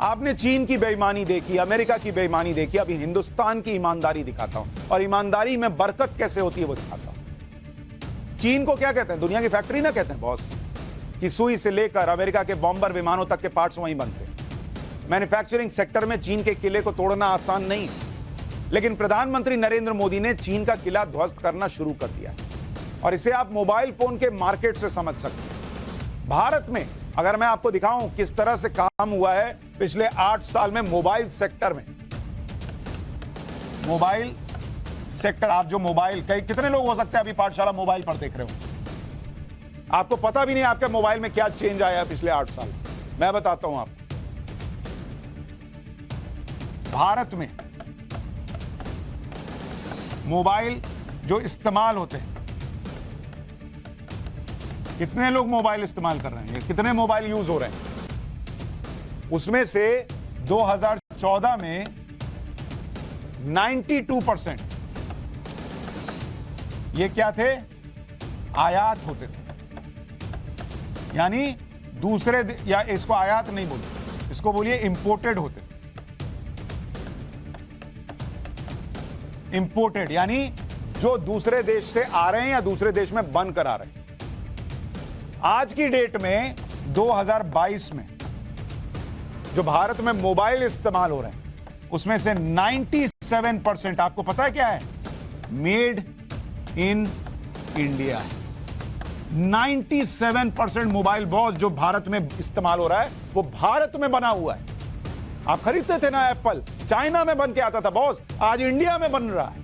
आपने चीन की बेईमानी देखी, अमेरिका की बेईमानी देखी, अभी हिंदुस्तान की ईमानदारी दिखाता हूं, और ईमानदारी में बरकत कैसे होती है वो दिखाता हूं। चीन को क्या कहते हैं? दुनिया की फैक्ट्री ना कहते हैं बॉस, कि सुई से लेकर अमेरिका के बॉम्बर विमानों तक के पार्ट्स वहीं बनते हैं। मैन्युफैक्चरिंग सेक्टर में चीन के किले को तोड़ना आसान नहीं है, लेकिन प्रधानमंत्री नरेंद्र मोदी ने चीन का किला ध्वस्त करना शुरू कर दिया, और इसे आप मोबाइल फोन के मार्केट से समझ सकते हैं। भारत में अगर मैं आपको दिखाऊं किस तरह से काम हुआ है पिछले 8 साल में मोबाइल सेक्टर में, मोबाइल सेक्टर, आप जो मोबाइल, कई कितने लोग हो सकते हैं अभी पाठशाला मोबाइल पर देख रहे हो, आपको पता भी नहीं आपके मोबाइल में क्या चेंज आया है पिछले 8 साल। मैं बताता हूं आपको। भारत में मोबाइल जो इस्तेमाल होते हैं, कितने लोग मोबाइल इस्तेमाल कर रहे हैं, कितने मोबाइल यूज हो रहे हैं, उसमें से 2014 में 92% ये क्या थे? आयात होते थे, यानी दूसरे, या इसको आयात नहीं बोलिए, इसको बोलिए इंपोर्टेड होते थे। इंपोर्टेड यानी जो दूसरे देश से आ रहे हैं या दूसरे देश में बनकर आ रहे हैं। आज की डेट में 2022 में जो भारत में मोबाइल इस्तेमाल हो रहे हैं उसमें से 97%, आपको पता है क्या है? मेड इन इंडिया है। 97% मोबाइल बॉस जो भारत में इस्तेमाल हो रहा है वो भारत में बना हुआ है। आप खरीदते थे ना एप्पल, चाइना में बन के आता था बॉस, आज इंडिया में बन रहा है।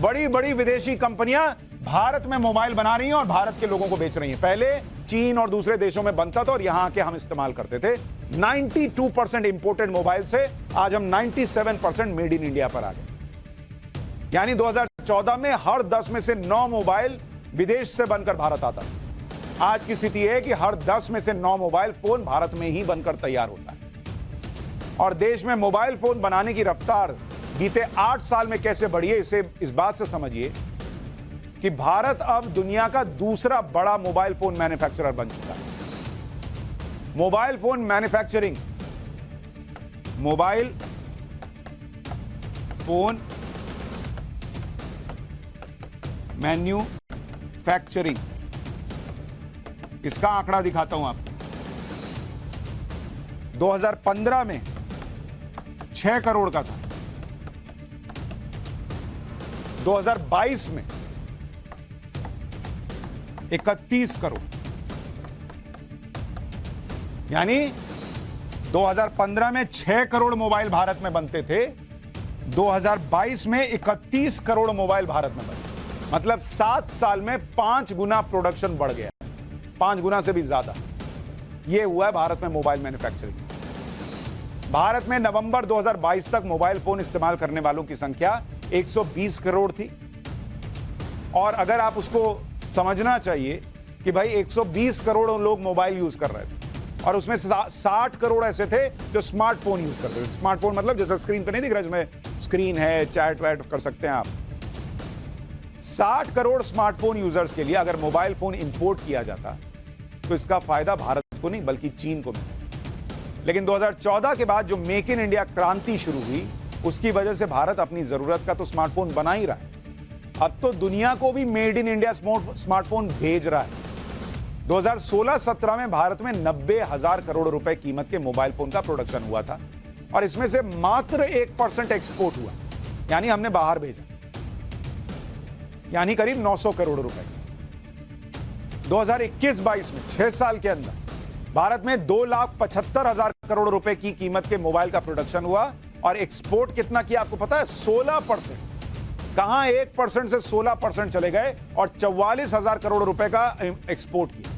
बड़ी बड़ी विदेशी कंपनियां भारत में मोबाइल बना रही हैं और भारत के लोगों को बेच रही हैं। पहले चीन और दूसरे देशों में बनता था और यहां आके हम इस्तेमाल करते थे। 92% इंपोर्टेड मोबाइल से आज हम 97% मेड इन इंडिया पर आ गए। यानी 2014 में हर 10 में से 9 मोबाइल विदेश से बनकर भारत आता था। आज की स्थिति है कि हर 10 में से 9 मोबाइल फोन भारत में ही बनकर तैयार होता है। और देश में मोबाइल फोन बनाने की रफ्तार बीते 8 साल में कैसे बढ़ी है, इसे इस बात से समझिए कि भारत अब दुनिया का दूसरा बड़ा मोबाइल फोन मैन्युफैक्चरर बन चुका है। Mobile phone manufacturing, mobile phone manufacturing, इसका आंकड़ा दिखाता हूं आपको। 2015 में 6 करोड़ का था, 2022 में 31 करोड़, यानी 2015 में 6 करोड़ मोबाइल भारत में बनते थे, 2022 में 31 करोड़ मोबाइल भारत में बने। मतलब 7 साल में 5 गुना प्रोडक्शन बढ़ गया, 5 गुना से भी ज्यादा। यह हुआ है भारत में मोबाइल मैन्युफैक्चरिंग। भारत में नवंबर 2022 तक मोबाइल फोन इस्तेमाल करने वालों की संख्या 120 करोड़ थी। और अगर आप उसको समझना चाहिए कि भाई 120 करोड़ लोग मोबाइल यूज कर रहे थे और उसमें 60 करोड़ ऐसे थे जो स्मार्टफोन यूज करते थे। स्मार्टफोन मतलब जैसे स्क्रीन पे नहीं दिख रहा, जिसमें स्क्रीन है, चैट वैट कर सकते हैं आप। 60 करोड़ स्मार्टफोन यूजर्स के लिए अगर मोबाइल फोन इंपोर्ट किया जाता तो इसका फायदा भारत को नहीं बल्कि चीन को मिलता। लेकिन 2014 के बाद जो मेक इन इंडिया क्रांति शुरू हुई, उसकी वजह से भारत अपनी जरूरत का तो स्मार्टफोन बना ही रहा है, अब तो दुनिया को भी मेड इन इंडिया स्मार्टफोन भेज रहा है। 2016-17 में भारत में 90,000 करोड़ रुपए कीमत के मोबाइल फोन का प्रोडक्शन हुआ था और इसमें से मात्र 1% एक्सपोर्ट हुआ, यानी हमने बाहर भेजा, यानी करीब 900 करोड़ रुपए। 2021-22 में 6 साल के अंदर भारत में 2,75,000 करोड़ रुपए की कीमत के मोबाइल का प्रोडक्शन हुआ और एक्सपोर्ट कितना किया आपको पता है? 16%। कहां 1% से 16% चले गए और 44,000 करोड़ रुपए का एक्सपोर्ट किया।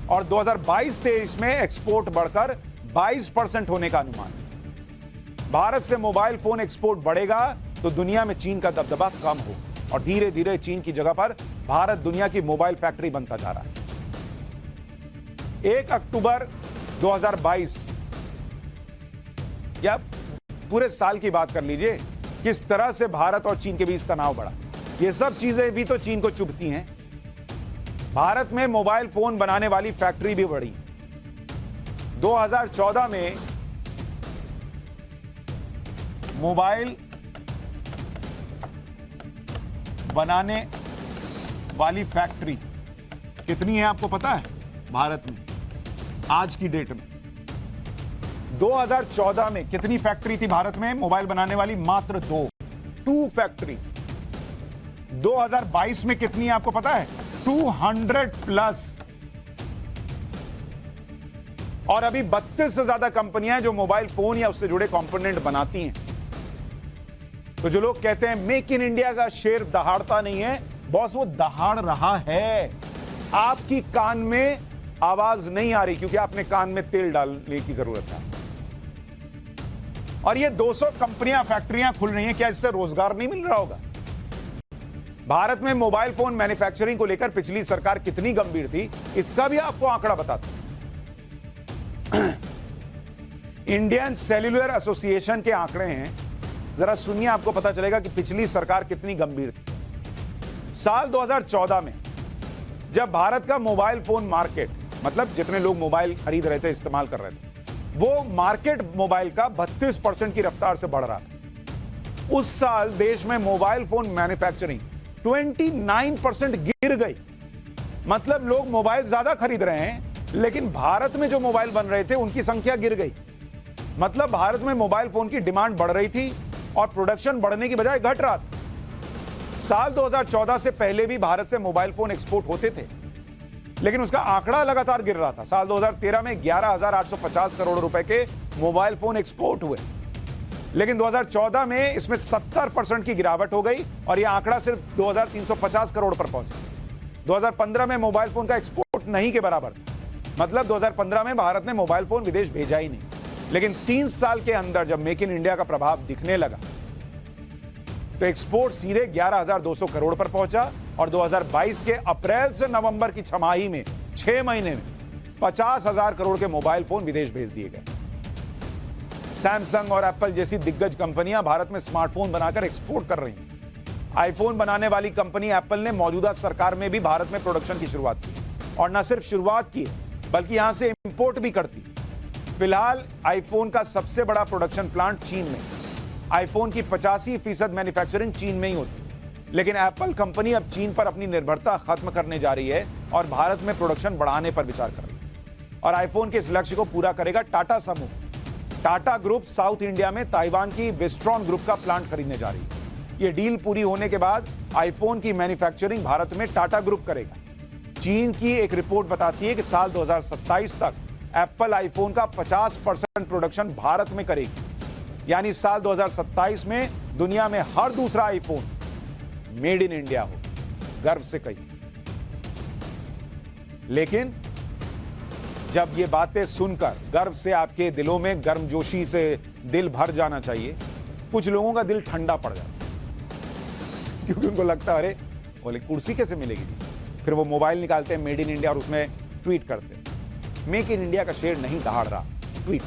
और 2022-23 में एक्सपोर्ट बढ़कर 22% होने का अनुमान है। भारत से मोबाइल फोन एक्सपोर्ट बढ़ेगा तो दुनिया में चीन का दबदबा कम हो और धीरे धीरे चीन की जगह पर भारत दुनिया की मोबाइल फैक्ट्री बनता जा रहा है। 1 अक्टूबर 2022 या पूरे साल की बात कर लीजिए, किस तरह से भारत और चीन के बीच तनाव बढ़ा। ये सब चीजें भी तो चीन को चुभती हैं। भारत में मोबाइल फोन बनाने वाली फैक्ट्री भी बढ़ी। 2014 में मोबाइल बनाने वाली फैक्ट्री कितनी है आपको पता है भारत में आज की डेट में? 2014 में कितनी फैक्ट्री थी भारत में मोबाइल बनाने वाली? मात्र 2 फैक्ट्री। 2022 में कितनी है आपको पता है? 200 प्लस। और अभी 32 से ज्यादा कंपनियां हैं जो मोबाइल फोन या उससे जुड़े कंपोनेंट बनाती हैं। तो जो लोग कहते हैं मेक इन इंडिया का शेर दहाड़ता नहीं है, बॉस वो दहाड़ रहा है। आपकी कान में आवाज नहीं आ रही क्योंकि आपने कान में तेल डालने की जरूरत है। और ये 200 कंपनियां, फैक्ट्रियां खुल रही हैं, क्या इससे रोजगार नहीं मिल रहा होगा? भारत में मोबाइल फोन मैन्युफैक्चरिंग को लेकर पिछली सरकार कितनी गंभीर थी, इसका भी आपको आंकड़ा बताता हूं। इंडियन सेल्यूलर एसोसिएशन के आंकड़े हैं, जरा सुनिए, आपको पता चलेगा कि पिछली सरकार कितनी गंभीर थी। साल 2014 में जब भारत का मोबाइल फोन मार्केट, मतलब जितने लोग मोबाइल खरीद रहे थे, इस्तेमाल कर रहे थे, वो मार्केट मोबाइल का 32% की रफ्तार से बढ़ रहा था। उस साल देश में मोबाइल फोन मैन्युफैक्चरिंग 29% गिर गई। मतलब लोग मोबाइल ज्यादा खरीद रहे हैं, लेकिन भारत में जो मोबाइल बन रहे थे उनकी संख्या गिर गई। मतलब भारत में मोबाइल फोन की डिमांड बढ़ रही थी और प्रोडक्शन बढ़ने की बजाय घट रहा था। साल 2014 से पहले भी भारत से मोबाइल फोन एक्सपोर्ट होते थे, लेकिन उसका आंकड़ा लगातार गिर रहा था। साल 2013 में 11,850 करोड़ रुपए के मोबाइल फोन एक्सपोर्ट हुए, लेकिन 2014 में इसमें 70% की गिरावट हो गई और यह आंकड़ा सिर्फ 2,350 करोड़ पर पहुंचा। 2015 में मोबाइल फोन का एक्सपोर्ट नहीं के बराबर था। मतलब 2015 में भारत ने मोबाइल फोन विदेश भेजा ही नहीं। लेकिन 3 साल के अंदर जब मेक इन इंडिया का प्रभाव दिखने लगा तो एक्सपोर्ट सीधे 11,200 करोड़ पर पहुंचा और 2022 के अप्रैल से नवंबर की छमाही में 6 महीने में 50,000 करोड़ के मोबाइल फोन विदेश भेज दिए गए। सैमसंग और एप्पल जैसी दिग्गज कंपनियां भारत में स्मार्टफोन बनाकर एक्सपोर्ट कर रही हैं। आईफोन बनाने वाली कंपनी एप्पल ने मौजूदा सरकार में भी भारत में प्रोडक्शन की शुरुआत की, और न सिर्फ शुरुआत की बल्कि यहां से इंपोर्ट भी करती। फिलहाल आईफोन का सबसे बड़ा प्रोडक्शन प्लांट चीन में। आईफोन की 85% मैन्युफैक्चरिंग चीन में ही होती। लेकिन एप्पल कंपनी अब चीन पर अपनी निर्भरता खत्म करने जा रही है और भारत में प्रोडक्शन बढ़ाने पर विचार कर रही है। और आईफोन के इस लक्ष्य को पूरा करेगा टाटा समूह। टाटा ग्रुप साउथ इंडिया में ताइवान की विस्ट्रॉन ग्रुप का प्लांट खरीदने जा रही है। यह डील पूरी होने के बाद आईफोन की मैन्युफैक्चरिंग भारत में टाटा ग्रुप करेगा। चीन की एक रिपोर्ट बताती है कि साल 2027 तक एप्पल आईफोन का 50% प्रोडक्शन भारत में करेगी। यानी साल 2027 में दुनिया में हर दूसरा आईफोन मेड इन इंडिया हो। गर्व से कहिए। लेकिन जब ये बातें सुनकर गर्व से आपके दिलों में गर्मजोशी से दिल भर जाना चाहिए, कुछ लोगों का दिल ठंडा पड़ जाता है क्योंकि उनको लगता है अरे बोले कुर्सी कैसे मिलेगी। फिर वो मोबाइल निकालते हैं मेड इन इंडिया और उसमें ट्वीट करते हैं मेक इन इंडिया का शेर नहीं दहाड़ रहा। ट्वीट